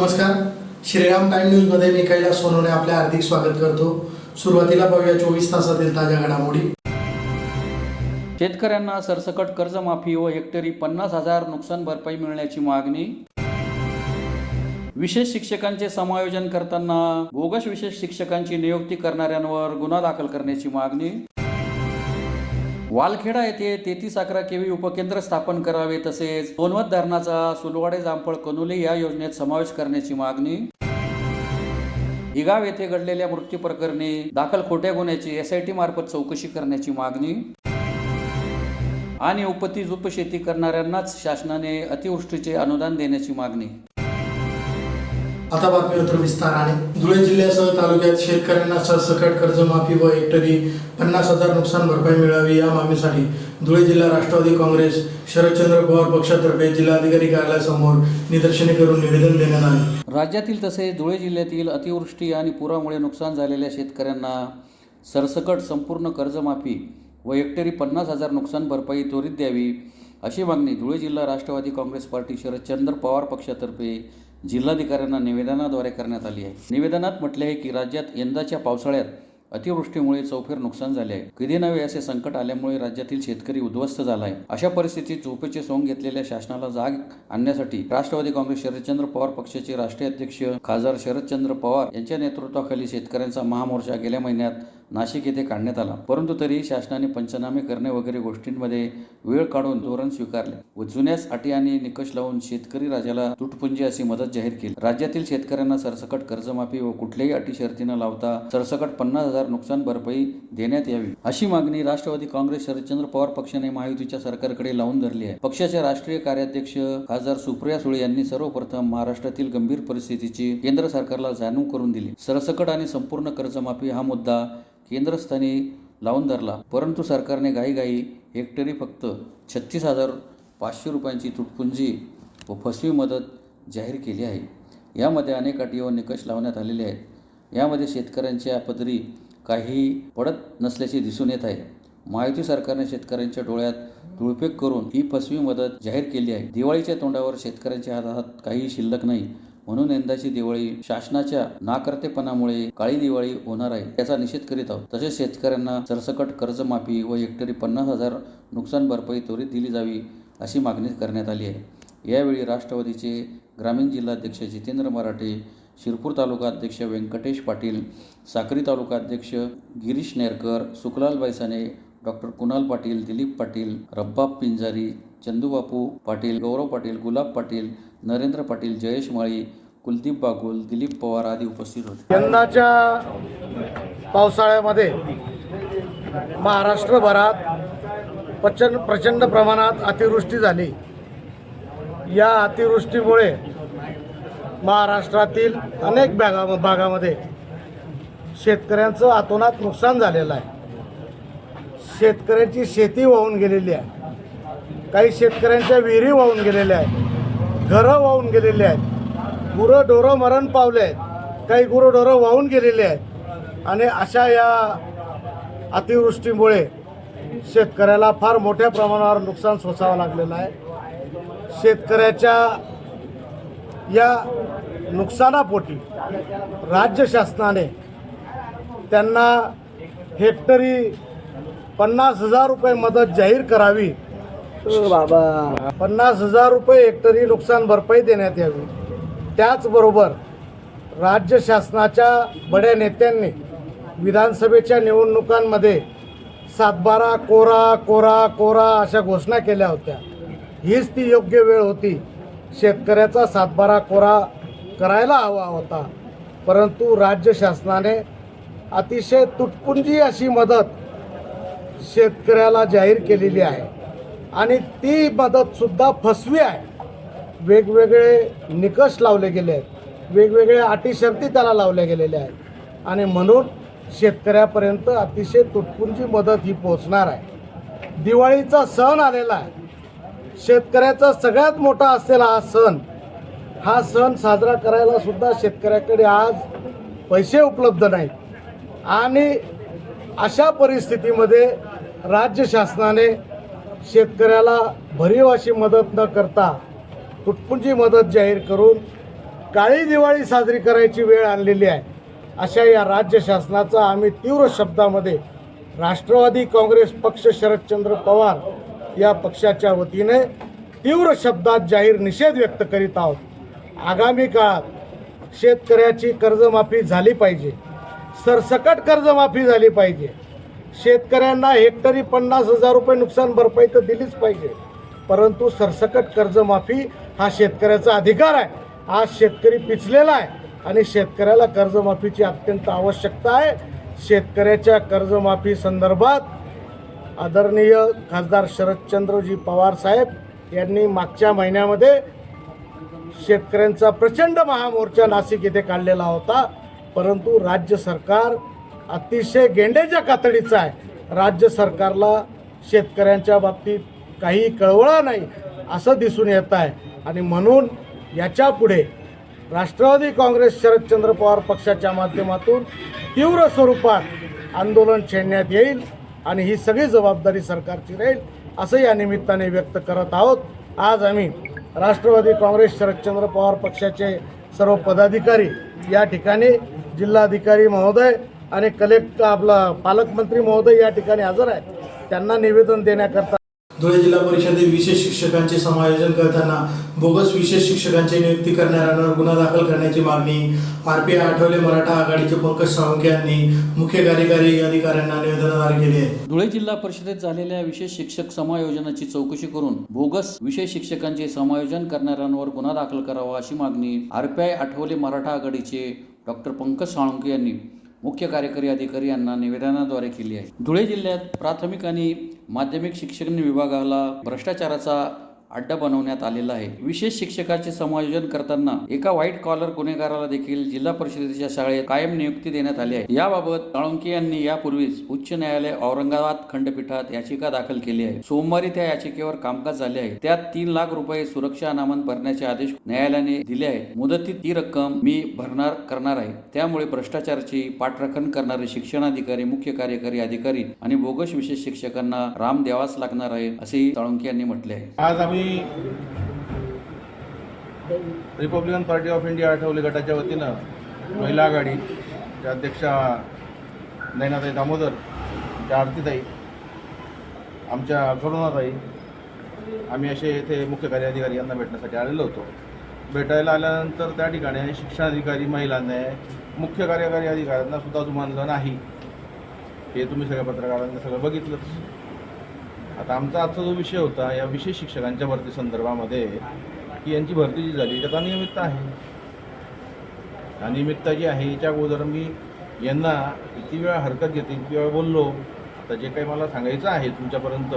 नमस्कार. श्रीराम टाइम न्यूजमध्ये मी कैलास सोनवणे आपले हार्दिक स्वागत करतो. सुरुवातीला पाहूया 24 तासातील ताज्या घडामोडी. शेतकऱ्यांना सरसकट कर्जमाफी व हेक्टरी 50,000 नुकसान भरपाई मिळण्याची मागणी. विशेष शिक्षकांचे समायोजन करताना बोगस विशेष शिक्षकांची नियुक्ती करणाऱ्यांवर गुन्हा दाखल करण्याची मागणी. वालखेडा येथे 3311 केव्ही उपकेंद्र स्थापन करावे तसेच सोनवत धरणाचा सुलवाडे जामफळ कनोली या योजनेत समावेश करण्याची मागणी. हिगाव येथे घडलेल्या मृत्यू प्रकरणी दाखल खोट्या गुन्ह्याची SIT मार्फत चौकशी करण्याची मागणी. आणि उपती उपशेती करणाऱ्यांनाच शासनाने अतिवृष्टीचे अनुदान देण्याची मागणी. आता बातमीपत्र विस्ताराने. धुळे जिल्ह्यासह तालुक्यात शेतकऱ्यांना सरसकट कर्जमाफी व हेक्टरी 50,000 नुकसान भरपाई मिळावी या मागणीसाठी धुळे जिल्हा राष्ट्रवादी काँग्रेस शरदचंद्र पवार पक्षातर्फे जिल्हाधिकारी कार्यालयासमोर निदर्शने करून निवेदन देण्यात आले. राज्यातील तसेच धुळे जिल्ह्यातील अतिवृष्टी आणि पुरामुळे नुकसान झालेल्या शेतकऱ्यांना सरसकट संपूर्ण कर्जमाफी व हेक्टरी 50,000 नुकसान भरपाई त्वरित द्यावी अशी मागणी धुळे जिल्हा राष्ट्रवादी काँग्रेस पार्टी शरदचंद्र पवार पक्षातर्फे जिल्हाधिकाऱ्यांना निवेदनाद्वारे करण्यात आली आहे. निवेदनात म्हटले आहे की राज्यात यंदाच्या पावसाळ्यात अतिवृष्टीमुळे चौफेर नुकसान झाले आहे. कधी नव्हे असे संकट आल्यामुळे राज्यातील शेतकरी उद्ध्वस्त झाला आहे. अशा परिस्थितीत झोपेचे सोंग घेतलेल्या शासनाला जाग आणण्यासाठी राष्ट्रवादी काँग्रेस शरदचंद्र पवार पक्षाचे राष्ट्रीय अध्यक्ष खासदार शरदचंद्र पवार यांच्या नेतृत्वाखाली शेतकऱ्यांचा महामोर्चा गेल्या महिन्यात नाशिक येथे काढण्यात आला. परंतु तरीही शासनाने पंचनामे करणे वगैरे गोष्टींमध्ये वेळ काढून धोरण स्वीकारले व जुन्याच अटी आणि निकष लावून शेतकरी राजाला तुटपुंजी अशी मदत जाहीर केली. राज्यातील शेतकऱ्यांना सरसकट कर्जमाफी व कुठल्याही अटी शर्ती न लावता सरसकट 50,000 नुकसान भरपाई देण्यात यावी अशी मागणी राष्ट्रवादी काँग्रेस शरदचंद्र पवार पक्षाने महायुतीच्या सरकारकडे लावून धरली आहे. पक्षाच्या राष्ट्रीय कार्याध्यक्ष खासदार सुप्रिया सुळे यांनी सर्वप्रथम महाराष्ट्रातील गंभीर परिस्थितीची केंद्र सरकारला जाणीव करून दिली. सरसकट आणि संपूर्ण कर्जमाफी हा मुद्दा केंद्रस्थानी लावून धरला, परंतु सरकारने घाईघाई हेक्टरी फक्त 36,500 रुपयांची तुटपुंजी व फसवी मदत जाहीर केली आहे. यामध्ये अनेक अटी व निकष लावण्यात आलेले आहेत. यामध्ये शेतकऱ्यांच्या पदरी काही पडत नसल्याचे दिसून येत आहे. महायुती सरकारने शेतकऱ्यांच्या डोळ्यात धुळफेक करून ही फसवी मदत जाहीर केली आहे. दिवाळीच्या तोंडावर शेतकऱ्यांच्या हातात काही शिल्लक नाही, म्हणून यंदाची दिवाळी शासनाच्या नाकर्तेपणामुळे काळी दिवाळी होणार आहे याचा निषेध करीत आहोत. तसेच शेतकऱ्यांना सरसकट कर्जमाफी व हेक्टरी 50,000 नुकसान भरपाई त्वरित दिली जावी अशी मागणी करण्यात आली आहे. यावेळी राष्ट्रवादीचे ग्रामीण जिल्हाध्यक्ष जितेंद्र मराठे, शिरपूर तालुका अध्यक्ष व्यंकटेश पाटील, साक्री तालुका अध्यक्ष गिरीश नेरकर, सुखलाल बैसाने, डॉक्टर कुणाल पाटील, दिलीप पाटील, रब्बाब पिंजारी, चंदूबापू पाटील, गौरव पाटील, गुलाब पाटील, नरेंद्र पाटील, जयेश माळी, कुलदीप बागुल, दिलीप पवार आदी उपस्थित होते. यंदाच्या पावसाळ्यामध्ये महाराष्ट्रभरात प्रचंड प्रमाणात अतिवृष्टी झाली. या अतिवृष्टीमुळे महाराष्ट्रातील अनेक भागामध्ये शेतकऱ्यांचं अतोनात नुकसान झालेलं आहे. शेतकऱ्यांची शेती वाहून गेलेली आहे. काही शेतकऱ्यांच्या विहिरी वाहून गेलेल्या आहेत. घरं वाहून गेलेली आहेत. गुरंढोरं मरण पावले आहेत. काही गुरंढोरं वाहून गेलेली आहेत. आणि अशा या अतिवृष्टीमुळे शेतकऱ्याला फार मोठ्या प्रमाणावर नुकसान सोसावं लागलेलं आहे. शेतकऱ्याच्या या नुकसानापोटी राज्य शासनाने त्यांना हेक्टरी 50,000 रुपये मदत जाहीर करावी. 50,000 रुपये हेक्टरी नुकसान भरपाई देण्यात यावी. त्याचबरोबर राज्य शासनाच्या बड्या नेत्यांनी विधानसभेच्या निवडणुकांमध्ये 7/12 कोरा कोरा कोरा अशा घोषणा केल्या होत्या. हीच ती योग्य वेळ होती. शेतकऱ्याचा 7/12 कोरा करायला हवा होता, परंतु राज्य शासनाने अतिशय तुटपुंजी अशी मदत शेतकऱ्याला जाहीर केलेली आहे आणि ती मदतसुद्धा फसवी आहे. वेगवेगळे निकष लावले गेले आहेत. वेगवेगळे अटी शर्ती त्याला लावल्या गेलेल्या आहेत आणि म्हणून शेतकऱ्यापर्यंत अतिशय तुटपुंजी मदत ही पोहोचणार आहे. दिवाळीचा सण आलेला आहे. शेतकऱ्याचा सगळ्यात मोठा असलेला हा सण साजरा करायला सुद्धा शेतकऱ्याकडे आज पैसे उपलब्ध नाहीत आणि अशा परिस्थितीमध्ये राज्य शासनाने शेतकऱ्याला भरीव अशी मदत न करता तुटपुंजी मदत जाहीर करून काळी दिवाळी साजरी करायची वेळ आणलेली आहे. अशा या राज्य शासनाचा आम्ही तीव्र शब्दामध्ये राष्ट्रवादी काँग्रेस पक्ष शरदचंद्र पवार या पक्षाच्या वतीने तीव्र शब्दात जाहीर निषेध व्यक्त करीत आहोत. आगामी काळात शेतकऱ्याची कर्जमाफी झाली पाहिजे, सरसकट कर्जमाफी झाली पाहिजे. शेतकऱ्यांना हेक्टरी 50,000 रुपये नुकसान भरपाई तर दिलीच पाहिजे, परंतु सरसकट कर्जमाफी हा शेतकऱ्याचा अधिकार आहे. आज शेतकरी पिचलेला आहे आणि शेतकऱ्याला कर्जमाफीची अत्यंत आवश्यकता आहे. शेतकऱ्याच्या कर्जमाफी संदर्भात आदरणीय खासदार शरदचंद्रजी पवार साहेब यांनी मागच्या महिन्यामध्ये शेतकऱ्यांचा प्रचंड महामोर्चा नाशिक येथे काढलेला होता, परंतु राज्य सरकार अतिशय गेंड्याच्या कातडीचं आहे. राज्य सरकारला शेतकऱ्यांच्या बाबतीत काही कळवळा नाही असं दिसून येत आहे आणि म्हणून याच्या पुढे राष्ट्रवादी काँग्रेस शरदचंद्र पवार पक्षाच्या माध्यमातून तीव्र स्वरूपात आंदोलन छेडण्यात येईल आणि ही सगळी जबाबदारी सरकारची राहील असं या निमित्ताने व्यक्त करत आहोत. आज आम्ही राष्ट्रवादी काँग्रेस शरदचंद्र पवार पक्षाचे सर्व पदाधिकारी या ठिकाणी, जिल्हाधिकारी महोदय आणि पालकमंत्री महोदय या ठिकाणी हजर आहेत. त्यांना निवेदन देण्याकरता धुळे जिल्हा परिषदेत विशेष शिक्षकांचे समायोजन करताना बोगस विशेष शिक्षकांची नियुक्ती करणाऱ्यांवर गुन्हा दाखल करण्याची मागणी RPI आठवले मराठा आघाडीचे पंकज साळुंखे यांनी मुख्य कार्यकारी अधिकाऱ्यांना निवेदनाद्वारे केली आहे. धुळे जिल्हा परिषदेत झालेल्या विशेष शिक्षक समायोजनाची चौकशी करून बोगस विशेष शिक्षकांचे समायोजन करणाऱ्यांवर गुन्हा दाखल करावा अशी मागणी RPI आठवले मराठा आघाडीचे डॉक्टर पंकज साळुंखे यांनी मुख्य कार्यकारी अधिकारी यांना निवेदनाद्वारे केली आहे. धुळे जिल्ह्यात प्राथमिक आणि माध्यमिक शिक्षण विभागाला भ्रष्टाचाराचा अड्डा बनवण्यात आलेला आहे. विशेष शिक्षकाचे समायोजन करताना एका व्हाईट कॉलर गुन्हेगाराला देखील जिल्हा परिषदेच्या शाळेत कायम नियुक्ती देण्यात आली आहे. याबाबत साळुंखे यांनी यापूर्वीच उच्च न्यायालय औरंगाबाद खंडपीठात याचिका दाखल केली आहे. सोमवारी त्या याचिकेवर कामकाज झाले आहे. त्यात 3 लाख रुपये सुरक्षा अनामत भरण्याचे आदेश न्यायालयाने दिले आहेत. मुदतीत ती रक्कम मी करणार आहे. त्यामुळे भ्रष्टाचाराची पाठराखण करणारे शिक्षणाधिकारी, मुख्य कार्यकारी अधिकारी आणि बोगस विशेष शिक्षकांना राम द्यावाच लागणार आहे असेही साळुंखे यांनी म्हटले आहे. आज आम्ही Republican party of India Athawale गटाच्या वतीनं महिला आघाडीच्या अध्यक्षा नयनाताई दामोदर, त्या आरतीताई, आमच्या करुणाताई, आम्ही असे येथे मुख्य कार्याधिकारी यांना भेटण्यासाठी आलेलो होतो. भेटायला आल्यानंतर त्या ठिकाणी शिक्षणाधिकारी महिलांना, मुख्य कार्यकारी अधिकाऱ्यांना सुद्धा जुमानलं नाही. हे तुम्ही सगळ्या पत्रकारांनी सगळं बघितलंच. आता आमचा आजचा जो विषय होता या विशेष शिक्षकांच्या भरती संदर्भामध्ये, की यांची भरती जी झाली त्यात अनियमितता आहे. अनियमितता जी आहे याच्या अगोदर मी यांना किती वेळा हरकत घेतली, किती वेळा बोललो. आता जे काही मला सांगायचं आहे तुमच्यापर्यंत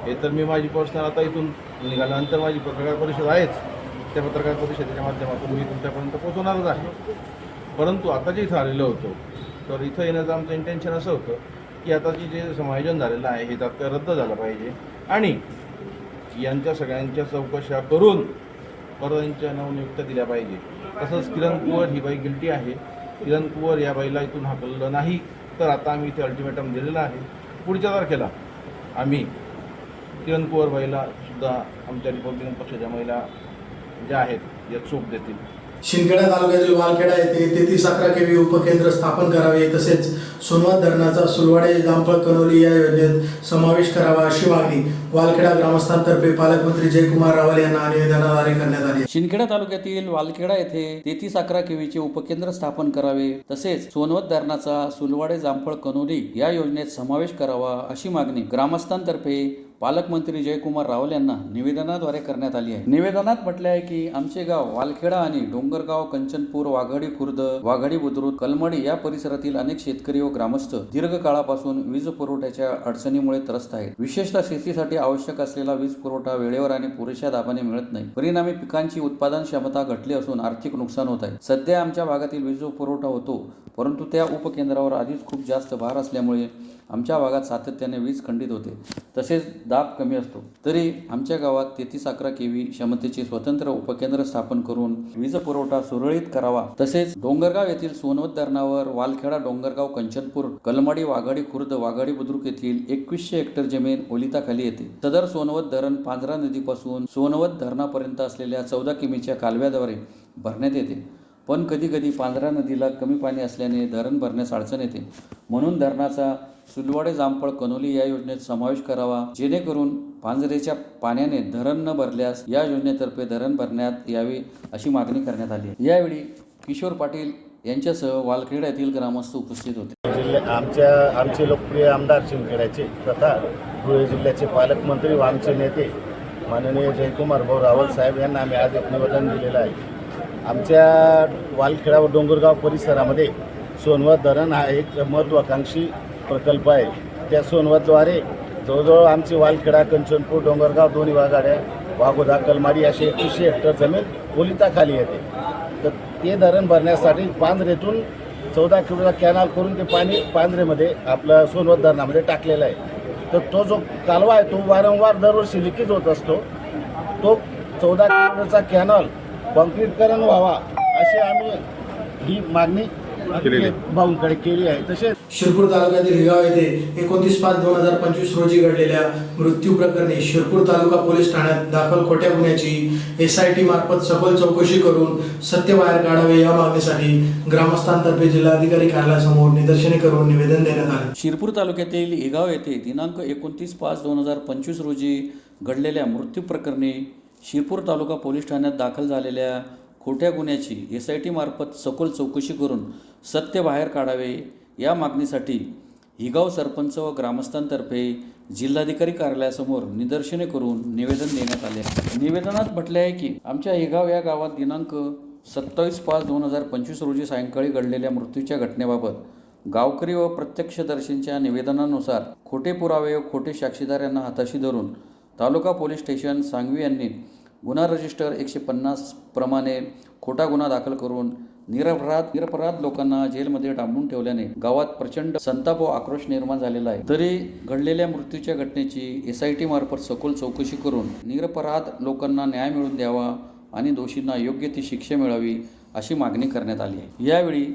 हे तर मी माझी पर्सनल आता इथून निघाल्यानंतर माझी पत्रकार परिषद आहेच, त्या पत्रकार परिषदेच्या माध्यमातून मी तुमच्यापर्यंत पोहोचणारच आहे. परंतु आता जे इथं आलेलं होतं तर इथं येण्याचं आमचं इंटेन्शन असं होतं की आताची जे समायोजन झालेलं आहे हे तात्काळ रद्द झालं पाहिजे आणि यांच्या सगळ्यांच्या चौकशा करून परत यांच्या नवनियुक्त्या दिल्या पाहिजे. तसंच किरण कुवर ही बाई गिल्टी आहे. किरण कुवर या बाईला इथून हाकललं नाही तर आता आम्ही इथे अल्टिमेटम दिलेलं आहे. पुढच्या तारखेला आम्ही किरण कुवर बाईला सुद्धा आमच्या रिपब्लिकन पक्षाच्या महिला ज्या आहेत या चूक देतील. शिंदखेडा तालुक्यातील वालखेडा येथे 3311 kV उपकेंद्र स्थापन करावे, तसेच सोनवत धरणाचा सुलवाडे जामफळ कनोली या योजनेत समावेश करावा अशी मागणी वालखेडा ग्रामस्थांतर्फे पालकमंत्री जयकुमार रावल यांना निवेदनाद्वारे करण्यात आली. शिंदखेडा तालुक्यातील वालखेडा येथे 3311 kVचे उपकेंद्र स्थापन करावे, तसेच सोनवत धरणाचा सुलवाडे जामफळ कनोली या योजनेत समावेश करावा अशी मागणी ग्रामस्थांतर्फे पालकमंत्री जयकुमार रावल यांना निवेदनाद्वारे करण्यात आली आहे. निवेदनात म्हटले आहे की आमचे गाव वालखेडा आणि डोंगरगाव, कंचनपूर, वाघाडी खुर्द, वाघाडी बुद्रुक, कलमडी या परिसरातील अनेक शेतकरी व ग्रामस्थ दीर्घ काळापासून वीज पुरवठ्याच्या अडचणीमुळे त्रस्त आहेत. विशेषतः शेतीसाठी आवश्यक असलेला वीज पुरवठा वेळेवर आणि पुरेशा दाबाने मिळत नाही. परिणामी पिकांची उत्पादन क्षमता घटली असून आर्थिक नुकसान होत आहे. सध्या आमच्या भागातील वीज पुरवठा होतो परंतु त्या उपकेंद्रावर आधीच खूप जास्त भार असल्यामुळे आमच्या भागात सातत्याने वीज खंडित होते, तसेच दाब कमी असतो. तरी आमच्या गावात 3311 kV क्षमतेचे स्वतंत्र उपकेंद्र स्थापन करून वीज पुरवठा सुरळीत करावा. तसेच डोंगरगाव येथील सोनवत धरणावर वालखेडा, डोंगरगाव, कंचनपूर, कलमाडी, वाघाडी खुर्द, वाघाडी बुद्रुक येथील 2100 हेक्टर जमीन ओलिताखाली येते. सदर सोनवत धरण पांझरा नदीपासून सोनवत धरणापर्यंत असलेल्या 14 किमीच्या कालव्याद्वारे भरण्यात येते. पण कधीकधी पांझरा नदीला कमी पाणी असल्याने धरण भरण्यास अडचण येते. म्हणून धरणाचा सुलवाडे, जामफळ, कनोली या योजनेत समावेश करावा, जेणेकरून पांझरेच्या पाण्याने धरण न भरल्यास या योजनेतर्फे धरण भरण्यात यावे अशी मागणी करण्यात आली आहे. यावेळी किशोर पाटील यांच्यासह वालखेडा येथील ग्रामस्थ उपस्थित होते. आमचे लोकप्रिय आमदार शिंदखेड्याचे तथा धुळे जिल्ह्याचे पालकमंत्री व आमचे नेते माननीय जयकुमार भाऊ रावल साहेब यांना आम्ही आज एक निवेदन दिलेलं आहे. आमच्या वालखेडा व डोंगरगाव परिसरामध्ये सोनवत धरण हा एक महत्त्वाकांक्षी प्रकल्प आहे. त्या सोनवतद्वारे जवळजवळ आमची वालखेडा, कंचनपूर, डोंगरगाव दोन्ही वाघाड्या, वाघोदा, कलमाडी अशी 2100 हेक्टर जमीन ओलिताखाली येते. तर ते धरण भरण्यासाठी पांझरेतून 14 किलोचा कॅनल करून ते पाणी पांझरेमध्ये आपलं सोनवत धरणामध्ये टाकलेलं आहे. तर तो जो कालवा आहे तो वारंवार दरवर्षी लिकेज होत असतो. तो 14 किलोचा कॅनल कॉन्क्रीटकरण व्हावा अशी आम्ही ही मागणी भाऊंकडे केली आहे. तसेच शिरपूर तालुक्यातील हिगाव येथे 29/5/2025 रोजी घडलेल्या मृत्यू प्रकरणी शिरपूर तालुका पोलीस ठाण्यात दाखल खोट्या गुन्ह्याची SIT मार्फत सखोल चौकशी करून सत्य बाहेर काढावे या मागणीसाठी ग्रामस्थांतर्फे जिल्हाधिकारी कार्यालयासमोर निदर्शने करून निवेदन देण्यात आले. शिरपूर तालुक्यातील हिगाव येथे दिनांक 29/5/2025 रोजी घडलेल्या मृत्यू प्रकरणी शिरपूर तालुका पोलीस ठाण्यात दाखल झालेल्या खोट्या गुन्ह्याची SIT मार्फत सखोल चौकशी करून सत्य बाहेर काढावे या मागणीसाठी हिगाव सरपंच व ग्रामस्थांतर्फे जिल्हाधिकारी कार्यालयासमोर निदर्शने करून निवेदन देण्यात आले. निवेदनात म्हटले आहे की आमच्या हिगाव या गावात दिनांक 27/5/2025 रोजी सायंकाळी घडलेल्या मृत्यूच्या घटनेबाबत गावकरी व प्रत्यक्षदर्शींच्या निवेदनानुसार खोटे पुरावे व खोटे साक्षीदार यांना हाताशी धरून तालुका पोलीस स्टेशन सांगवी यांनी गुन्हा रजिस्टर 150 प्रमाणे खोटा गुन्हा दाखल करून निरपराध लोकांना जेलमध्ये डांबून ठेवल्याने गावात प्रचंड संताप व आक्रोश निर्माण झालेला आहे. तरी घडलेल्या मृत्यूच्या घटनेची SIT मार्फत सखोल चौकशी करून निरपराध लोकांना न्याय मिळवून द्यावा आणि दोषींना योग्य ती शिक्षा मिळावी अशी मागणी करण्यात आली आहे. यावेळी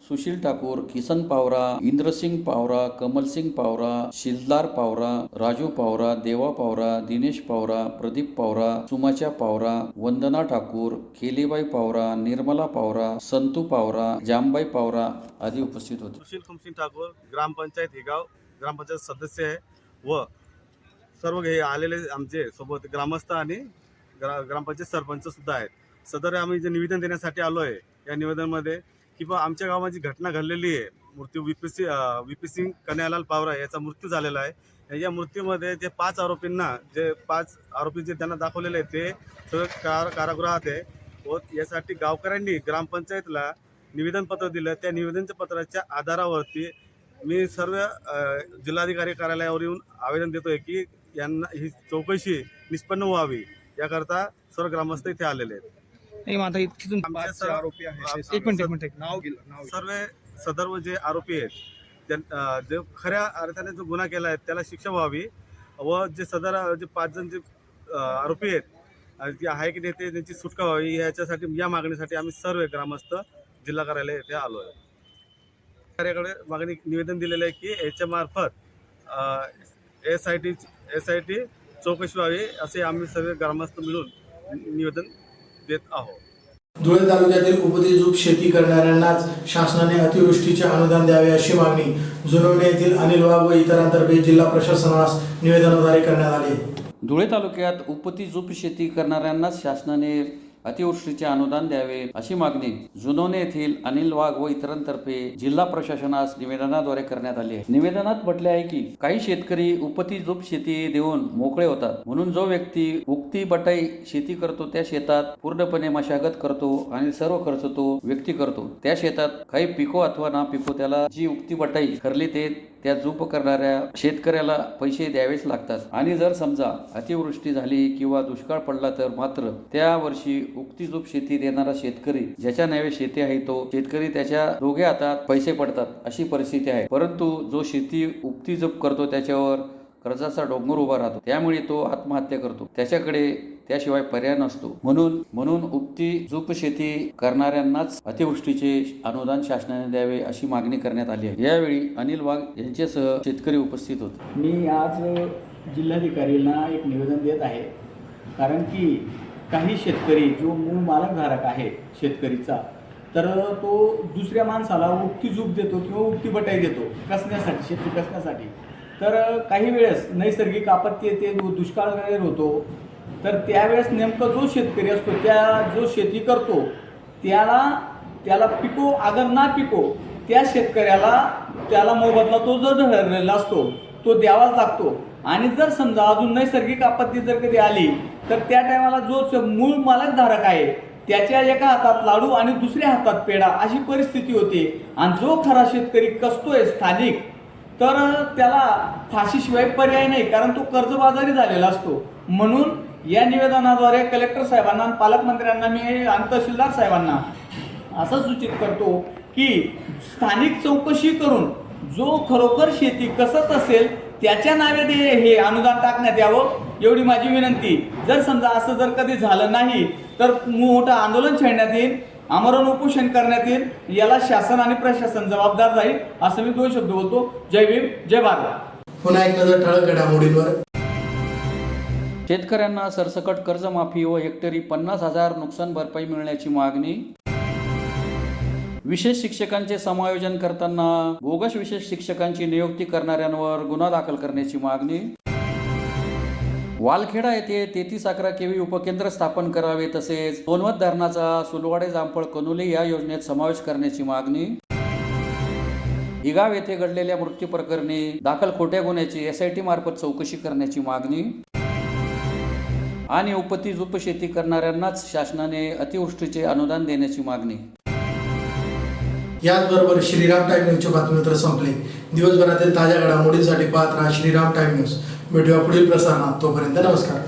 सुशील ठाकूर, किसन पावरा, इंद्रसिंग पावरा, कमलसिंग पावरा, शिलदार पावरा, राजू पावरा, देवा पावरा, दिनेश पावरा, प्रदीप पावरा, सुमाच्या पावरा, वंदना ठाकूर, केलीबाई पावरा, निर्मला पावरा, संतू पावरा, जामबाई पावरा आदी उपस्थित होते. सुशील कुमसिंग ठाकूर ग्रामपंचायत हिगाव ग्रामपंचायत सदस्य आहे व सर्व हे आलेले आमचे सोबत ग्रामस्थ आणि ग्रामपंचायत सरपंच सुद्धा आहेत. सदर आम्ही जे निवेदन देण्यासाठी आलो आहे या निवेदनामध्ये की बा आमच्या गावाची घटना घडलेली आहे. मृत्यू VP सिंग कन्हैयालाल पावरा याचा मृत्यू झालेला आहे. या मृत्यूमध्ये ते 5 आरोपींना जे 5 आरोपी जे त्यांना दाखवलेले आहेत ते सगळं कारागृहात आहे व यासाठी गावकऱ्यांनी ग्रामपंचायतला निवेदनपत्र दिलं. त्या निवेदनच्या पत्राच्या आधारावरती मी सर्व जिल्हाधिकारी कार्यालयावर येऊन आवेदन देतोय की यांना ही चौकशी निष्पन्न व्हावी याकरता सर्व ग्रामस्थ इथे आलेले आहेत. सर्व सदर्व जे आरोपी आहेत जे खऱ्या अर्थाने जो गुन्हा केला आहे त्याला शिक्षा व्हावी व जे सदर जे 5 जण जे आरोपी आहेत जे आहे की नेते त्यांची सुटका व्हावी याच्यासाठी या मागणीसाठी आम्ही सर्व ग्रामस्थ जिल्हा कार्यालय येथे आलो आहे. कार्याकडे मागणी निवेदन दिलेलं आहे की याच्या मार्फत SIT चौकशी व्हावी असे आम्ही सर्व ग्रामस्थ मिळून निवेदन देत आहोत. धुळे तालुक्यातील उपदेशूप शेती करणाऱ्यांनाच शासनाने अतिवृष्टीचे अनुदान द्यावे अशी मागणी जुनवणे येथील अनिल वाघ व इतरांतर्फे जिल्हा प्रशासनास निवेदनाद्वारे करण्यात आले. धुळे तालुक्यात उपती शेती करणाऱ्यांनाच शासनाने अतिवृष्टीचे अनुदान द्यावे अशी मागणी जुनवणे येथील अनिल वाघ व इतरांतर्फे जिल्हा प्रशासनास निवेदनाद्वारे करण्यात आली आहे. निवेदनात म्हटले आहे की काही शेतकरी उपती शेती देऊन मोकळे होतात, म्हणून जो व्यक्ती उक्ती बटाई शेती करतो त्या शेतात पूर्णपणे मशागत करतो आणि सर्व खर्च तो व्यक्ती करतो. त्या शेतात काही पिको अथवा ना पिको त्याला जी उक्ती बटाई ठरली ते त्या झोप करणाऱ्या शेतकऱ्याला पैसे द्यावेच लागतात आणि जर समजा अतिवृष्टी झाली किंवा दुष्काळ पडला तर मात्र त्या वर्षी उक्ती झोप शेती देणारा शेतकरी, ज्याच्या नावे शेती आहे तो शेतकरी, त्याच्या दोघे हातात पैसे पडतात अशी परिस्थिती आहे. परंतु जो शेती उक्ती झोप करतो त्याच्यावर कर्जाचा डोंगर उभा राहतो, त्यामुळे तो आत्महत्या करतो, त्याच्याकडे त्याशिवाय पर्याय नसतो. म्हणून उक्ती झोप शेती करणाऱ्यांनाच अतिवृष्टीचे अनुदान शासनाने द्यावे अशी मागणी करण्यात आली आहे. यावेळी अनिल वाघ यांच्यासह शेतकरी उपस्थित होते. मी आज जिल्हाधिकाऱ्यांना एक निवेदन देत आहे, कारण की काही शेतकरी जो मूळ मालकधारक आहे शेतकरीचा, तर तो दुसऱ्या माणसाला उक्ती झूप देतो किंवा उक्ती बटाई देतो कसण्यासाठी, शेती कसण्यासाठी. तर काही वेळेस नैसर्गिक आपत्ती येते, दुष्काळ वगैरे होतो, तर त्यावेळेस नेमकं जो शेतकरी असतो, जो शेती करतो त्याला पिको अगर ना पिको त्या शेतकऱ्याला त्याला मोबदला तो जो ठरलेला असतो तो द्यावाच लागतो. आणि जर समजा अजून नैसर्गिक आपत्ती जर कधी आली तर त्या टायमाला जो मूळ मालकधारक आहे त्याच्या एका हातात लाडू आणि दुसऱ्या हातात पेढा अशी परिस्थिती होते. आणि जो खरा शेतकरी कसतोय स्थानिक, तर त्याला फाशीशिवाय पर्याय नाही, कारण तो कर्जबाजारी झालेला असतो. म्हणून या निवेदनाद्वारे कलेक्टर साहेबांना आणि पालकमंत्र्यांना मी आणि तहसीलदार साहेबांना असं सूचित करतो की स्थानिक चौकशी करून जो खरोखर शेती कसत असेल त्याच्या नावे हे अनुदान टाकण्यात यावं, एवढी माझी विनंती. जर समजा असं जर कधी झालं नाही तर मोठं आंदोलन छेडण्यात येईल, आमरण उपोषण करण्यात येईल. याला शासन आणि प्रशासन जबाबदार राहील असं मी 2 शब्द बोलतो. जय भीम, जय भारत. पुन्हा एक नजर ठळक घडामोडींवर. शेतकऱ्यांना सरसकट कर्जमाफी व हेक्टरी 50,000 नुकसान भरपाई मिळण्याची मागणी. विशेष शिक्षकांचे समायोजन करताना बोगस विशेष शिक्षकांची नियुक्ती करणाऱ्यांवर गुन्हा दाखल करण्याची मागणी. वालखेडा येथे 3311 केव्ही उपकेंद्र स्थापन करावे, तसेच सोनवत धरणाचा सुलवाडे जामफळ कनोली या योजनेत समावेश करण्याची मागणी. हिगाव येथे घडलेल्या मृत्यू प्रकरणी दाखल खोट्या गुन्ह्याची SIT मार्फत चौकशी करण्याची मागणी. आणि उपती झोप शेती करणाऱ्यांनाच शासनाने अतिवृष्टीचे अनुदान देण्याची मागणी. याचबरोबर श्रीराम टाइम न्यूजचे बातमीपत्र संपले. दिवसभरातील ताज्या घडामोडींसाठी पाहत राहा श्रीराम टाइम न्यूज. भेटूया पुढील प्रसारणात. तोपर्यंत नमस्कार.